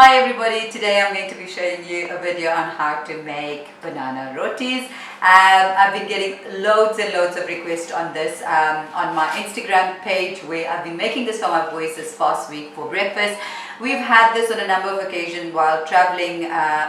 Hi everybody, today I'm going to be showing you a video on how to make banana rotis. I've been getting loads and loads of requests on this on my Instagram page, where I've been making this for my boys this past week for breakfast. We've had this on a number of occasions while traveling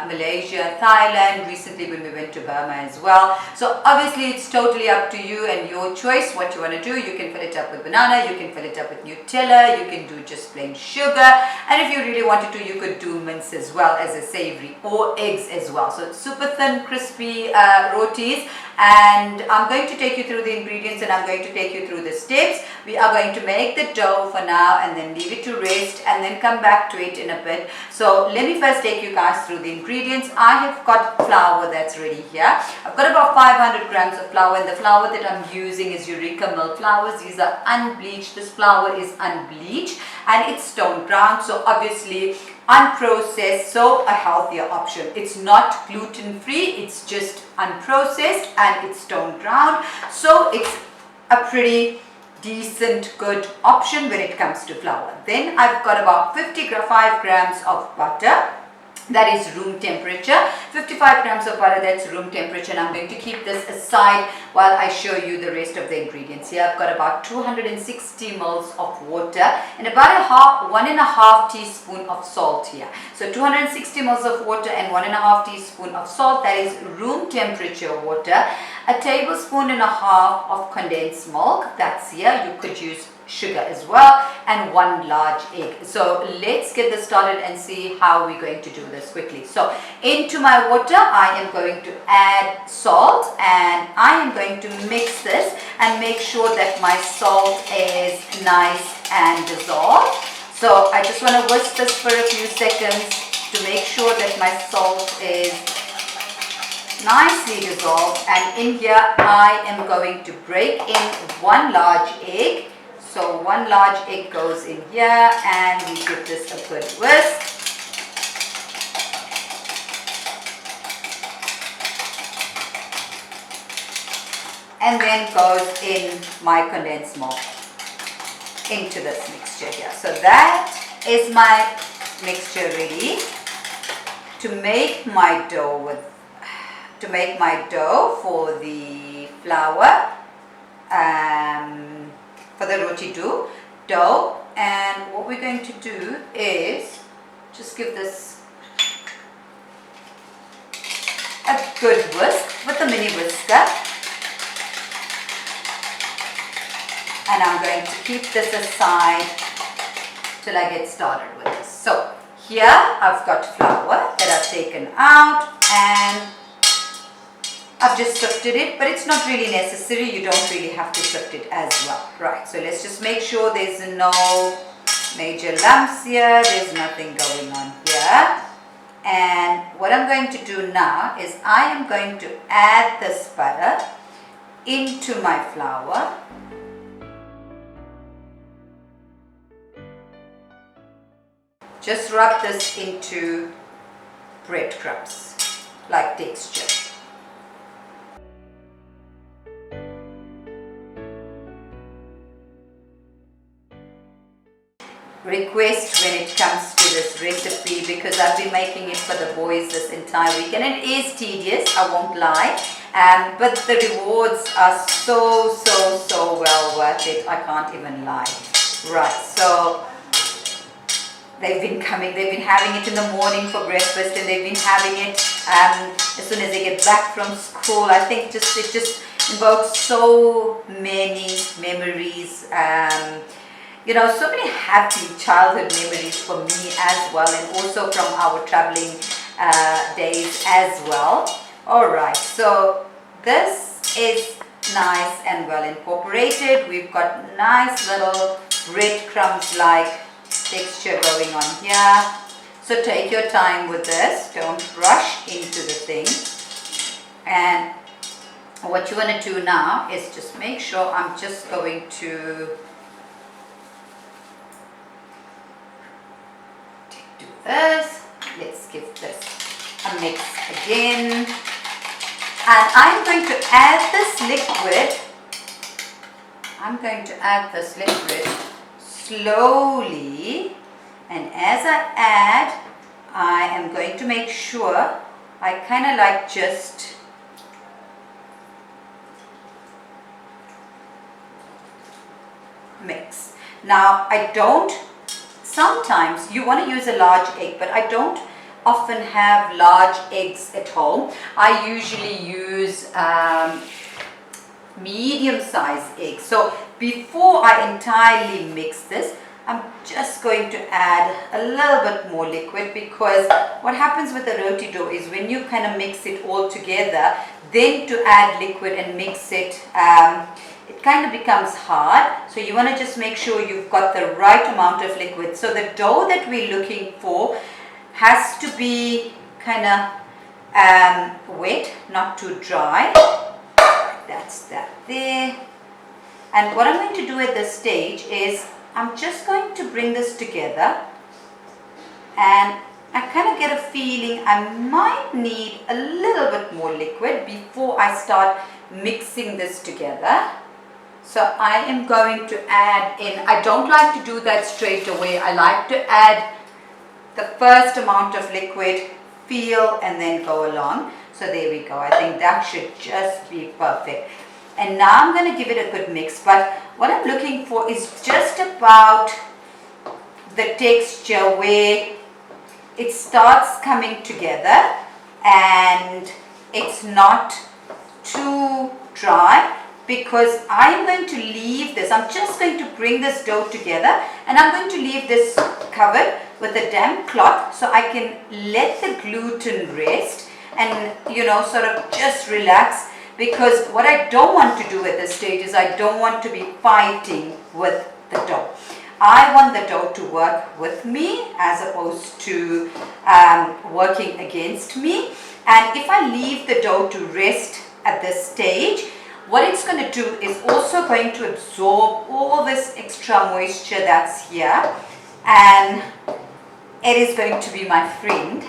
Malaysia, Thailand, recently when we went to Burma as well. So obviously it's totally up to you and your choice what you want to do. You can fill it up with banana, you can fill it up with Nutella, you can do just plain sugar, and if you really wanted to, you could do mince as well as a savory, or eggs as well. So it's super thin, crispy rotis, and I'm going to take you through the ingredients and I'm going to take you through the steps. We are going to make the dough for now and then leave it to rest and then come back to it in a bit. So let me first take you guys through the ingredients. I have got flour that's ready here. I've got about 500 grams of flour, and the flour that I'm using is Eureka milk flours. These are unbleached. This flour is unbleached and it's stone ground, so obviously unprocessed, so a healthier option. It's not gluten free, it's just unprocessed and it's stone ground, so it's a pretty decent good option when it comes to flour. Then I've got about 55 grams of butter. That is room temperature. 55 grams of butter, that's room temperature, and I'm going to keep this aside while I show you the rest of the ingredients. Here I've got about 260 mils of water and about 1.5 teaspoon of salt here. So 260 mils of water and 1.5 teaspoon of salt, that is room temperature water. A tablespoon and a half of condensed milk, that's here. You could use sugar as well, and 1 large egg. So let's get this started and see how we're going to do this quickly. So into my water I am going to add salt, and I am going to mix this and make sure that my salt is nice and dissolved. So I just want to whisk this for a few seconds to make sure that my salt is nicely dissolved, and in here I am going to break in 1 large egg. So 1 large egg goes in here and we give this a good whisk. And then goes in my condensed milk into this mixture here. So that is my mixture ready to make my dough for the flour. For the roti dough, and what we're going to do is just give this a good whisk with a mini whisker, and I'm going to keep this aside till I get started with this. So here I've got flour that I've taken out and I've just sifted it, but it's not really necessary. You don't really have to sift it as well. Right, so let's just make sure there's no major lumps here. There's nothing going on here. And what I'm going to do now is I am going to add this butter into my flour. Just rub this into breadcrumbs like texture. Request when it comes to this recipe, because I've been making it for the boys this entire week and it is tedious, I won't lie, but the rewards are so well worth it. I can't even lie. Right, so they've been having it in the morning for breakfast, and they've been having it as soon as they get back from school. I think it just invokes so many memories, you know, so many happy childhood memories for me as well, and also from our traveling days as well. Alright, so this is nice and well incorporated. We've got nice little breadcrumbs like texture going on here. So take your time with this, don't rush into the thing. And what you want to do now is just make sure I'm just going to this. Let's give this a mix again, and I'm going to add this liquid. slowly, and as I add, am going to make sure I kind of like just mix. Now I don't, sometimes you want to use a large egg, but I don't often have large eggs at home. I usually use medium-sized eggs. So before I entirely mix this, I'm just going to add a little bit more liquid, because what happens with the roti dough is when you kind of mix it all together, then to add liquid and mix it, it kind of becomes hard. So you want to just make sure you've got the right amount of liquid. So the dough that we're looking for has to be kind of wet, not too dry. That's that there. And what I'm going to do at this stage is I'm just going to bring this together, and I kind of get a feeling I might need a little bit more liquid before I start mixing this together. So I am going to add in, I don't like to do that straight away. I like to add the first amount of liquid, feel, and then go along. So there we go. I think that should just be perfect. And now I'm going to give it a good mix. But what I'm looking for is just about the texture where it starts coming together and it's not too dry, because I'm going to leave this, I'm just going to bring this dough together and I'm going to leave this covered with a damp cloth so I can let the gluten rest and, you know, sort of just relax. Because what I don't want to do at this stage is I don't want to be fighting with the dough. I want the dough to work with me as opposed to working against me. And if I leave the dough to rest at this stage, what it's going to do is also going to absorb all this extra moisture that's here, and it is going to be my friend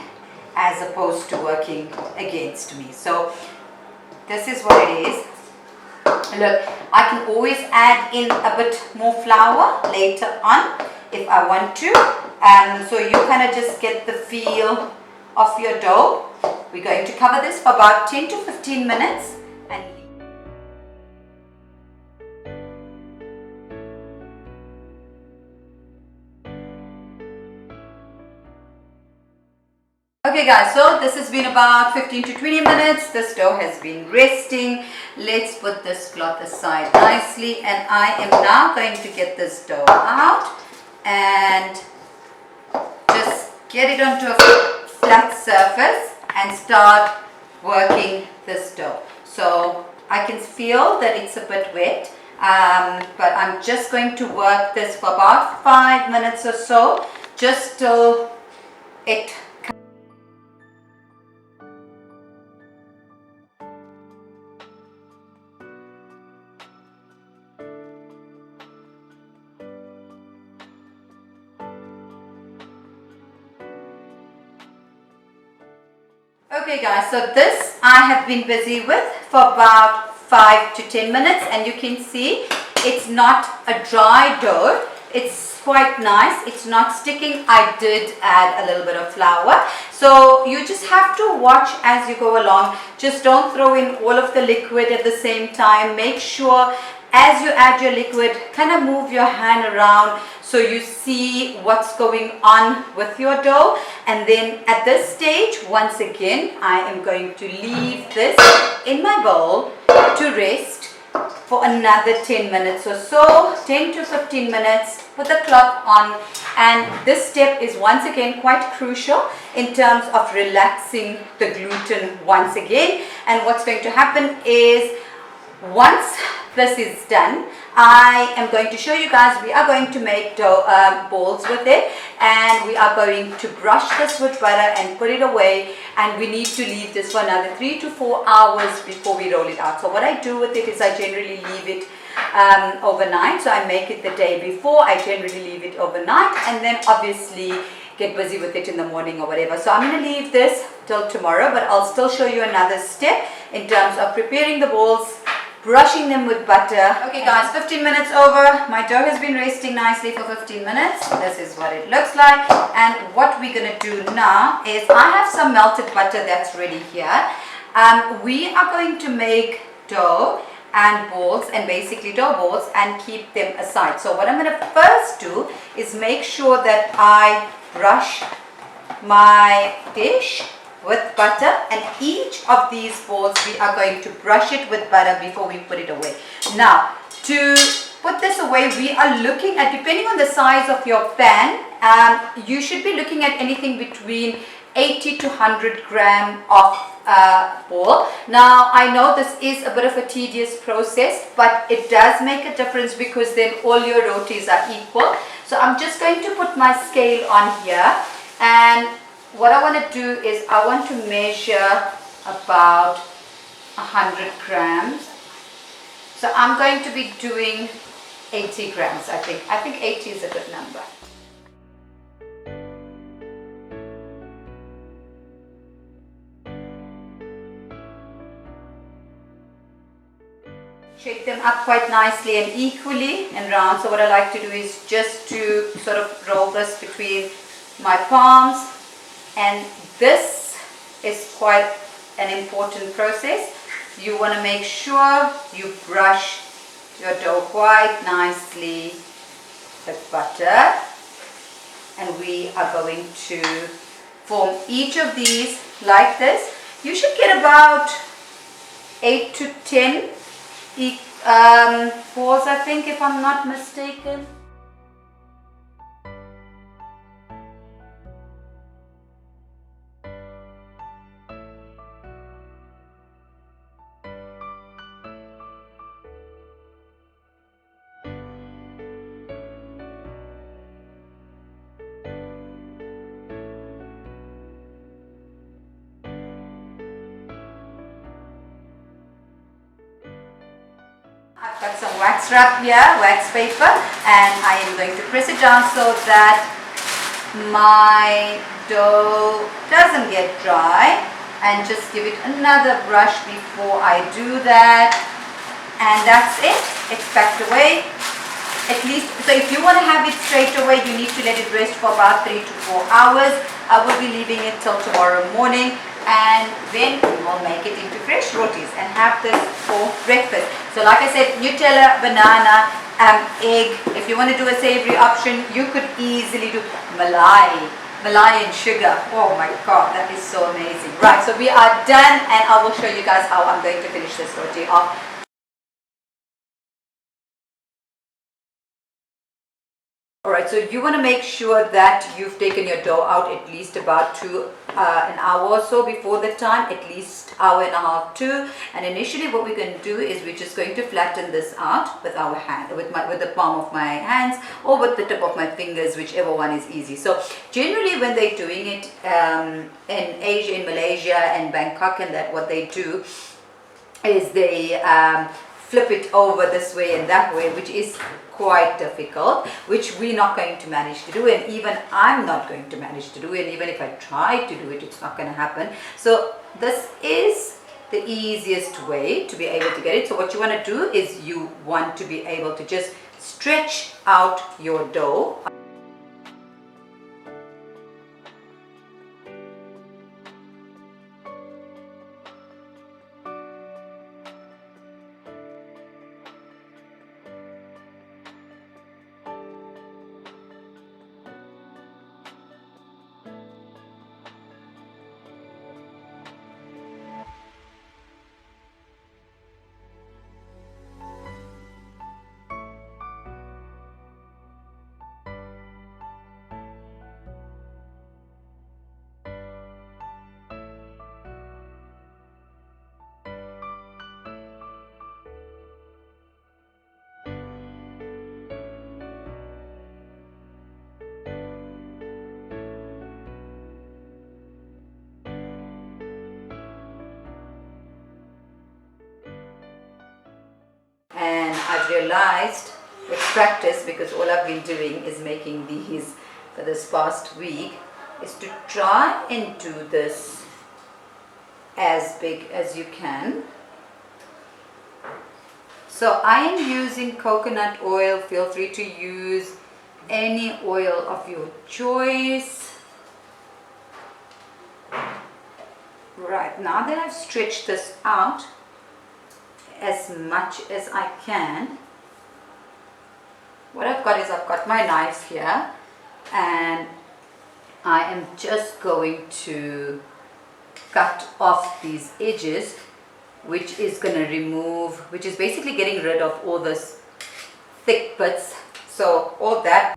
as opposed to working against me. So this is what it is. Look, I can always add in a bit more flour later on if I want to. So you kind of just get the feel of your dough. We're going to cover this for about 10 to 15 minutes. And okay guys, so this has been about 15 to 20 minutes. This dough has been resting. Let's put this cloth aside nicely, and I am now going to get this dough out and just get it onto a flat surface and start working this dough. So I can feel that it's a bit wet, but I'm just going to work this for about 5 minutes or so, just till it Okay guys, so this I have been busy with for about 5 to 10 minutes, and you can see it's not a dry dough. It's quite nice. It's not sticking. I did add a little bit of flour. So you just have to watch as you go along. Just don't throw in all of the liquid at the same time. Make sure as you add your liquid, kind of move your hand around so you see what's going on with your dough. And then at this stage, once again, I am going to leave this in my bowl to rest for another 10 minutes or so, 10 to 15 minutes, put the cloth on. And this step is once again quite crucial in terms of relaxing the gluten once again. And what's going to happen is, once this is done, I am going to show you guys, we are going to make dough balls with it, and we are going to brush this with butter and put it away, and we need to leave this for another 3 to 4 hours before we roll it out. So what I do with it is I generally leave it overnight. So I make it the day before, I generally leave it overnight, and then obviously get busy with it in the morning or whatever. So I'm going to leave this till tomorrow, but I'll still show you another step in terms of preparing the balls brushing them with butter. Okay guys, 15 minutes over. My dough has been resting nicely for 15 minutes. This is what it looks like. And what we're going to do now is, I have some melted butter that's ready here. We are going to make dough and balls, and basically dough balls, and keep them aside. So what I'm going to first do is make sure that I brush my dish with butter, and each of these balls we are going to brush it with butter before we put it away. Now, to put this away, we are looking at, depending on the size of your pan, you should be looking at anything between 80 to 100 gram of ball. Now, I know this is a bit of a tedious process, but it does make a difference, because then all your rotis are equal. So I'm just going to put my scale on here, and what I want to do is I want to measure about 100 grams. So I'm going to be doing 80 grams, I think. I think 80 is a good number. Shake them up quite nicely and equally and round. So what I like to do is just to sort of roll this between my palms. And this is quite an important process. You want to make sure you brush your dough quite nicely with butter. And we are going to form each of these like this. You should get about 8 to 10 balls, I think, if I'm not mistaken. I've got some wax wrap here, wax paper, and I am going to press it down so that my dough doesn't get dry, and just give it another brush before I do that. And that's it. It's packed away. At least, so if you want to have it straight away, you need to let it rest for about 3 to 4 hours. I will be leaving it till tomorrow morning, and then we will make it into fresh rotis and have this for breakfast. So like I said, Nutella, banana, egg. If you want to do a savory option, you could easily do malai and sugar. Oh my god, that is so amazing. Right, so we are done, and I will show you guys how I'm going to finish this roti off. Alright, so you want to make sure that you've taken your dough out at least about an hour or so before the time, at least hour and a half too. And initially what we're going to do is we're just going to flatten this out with our hand, with the palm of my hands, or with the tip of my fingers, whichever one is easy. So generally when they're doing it in Asia, in Malaysia and Bangkok and that, what they do is they flip it over this way and that way, which is quite difficult, which we're not going to manage to do, and even I'm not going to manage to do, and even if I try to do it, it's not going to happen. So this is the easiest way to be able to get it. So what you want to do is you want to be able to just stretch out your dough. And I've realized with practice, because all I've been doing is making these for this past week, is to try and do this as big as you can. So I am using coconut oil. Feel free to use any oil of your choice. Right, now that I've stretched this out as much as I can, what I've got is I've got my knife here, and I am just going to cut off these edges, which is going to remove, which is basically getting rid of all this thick bits. So all that.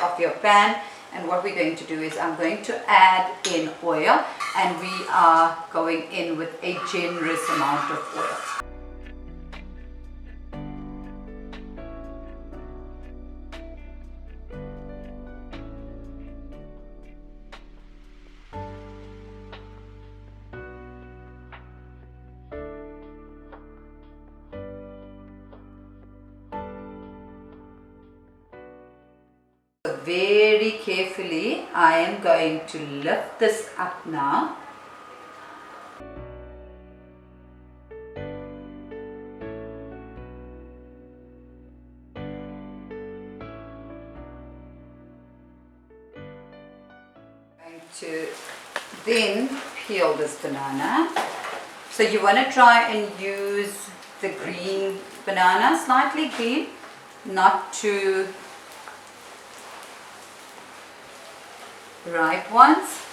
Of your pan, and what we're going to do is I'm going to add in oil, and we are going in with a generous amount of oil. Very carefully, I am going to lift this up now. I'm going to then peel this banana. So you want to try and use the green banana, slightly green, not too ripe ones,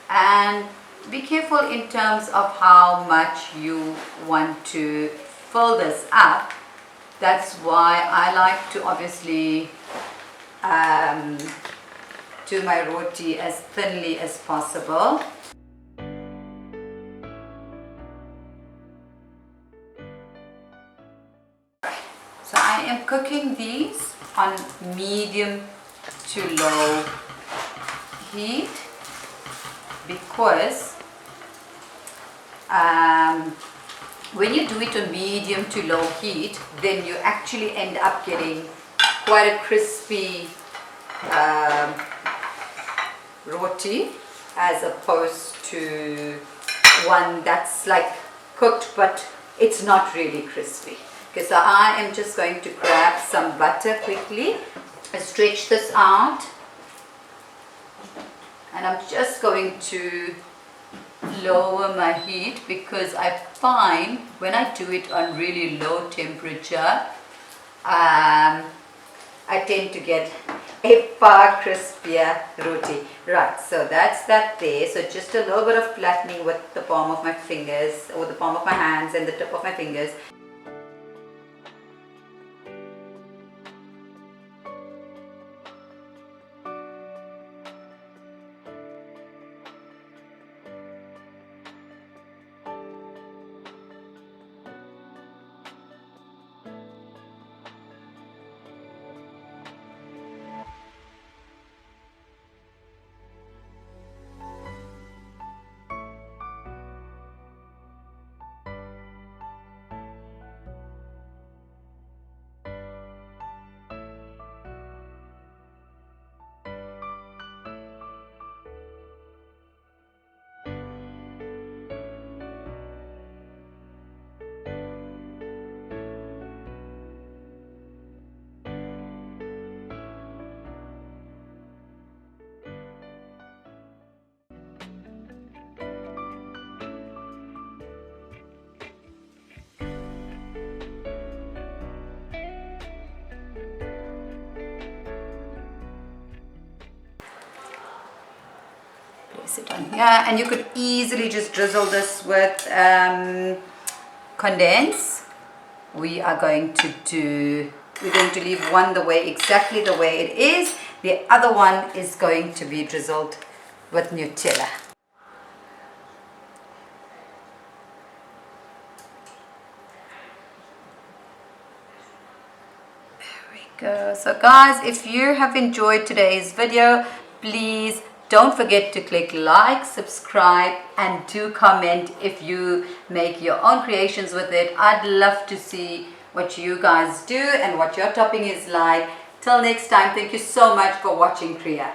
and be careful in terms of how much you want to fill this up. That's why I like to obviously do my roti as thinly as possible. So I am cooking these on medium to low heat, because when you do it on medium to low heat, then you actually end up getting quite a crispy roti, as opposed to one that's like cooked but it's not really crispy. Okay, so I am just going to grab some butter quickly and stretch this out. And I'm just going to lower my heat, because I find when I do it on really low temperature, I tend to get a far crispier roti. Right, so that's that there. So just a little bit of flattening with the palm of my fingers, or the palm of my hands and the tip of my fingers. Place it on here, and you could easily just drizzle this with condense. We're going to leave one exactly the way it is. The other one is going to be drizzled with Nutella. There we go. So guys, if you have enjoyed today's video, please Don't forget to click like, subscribe, and do comment if you make your own creations with it. I'd love to see what you guys do and what your topping is like. Till next time, thank you so much for watching Kriya.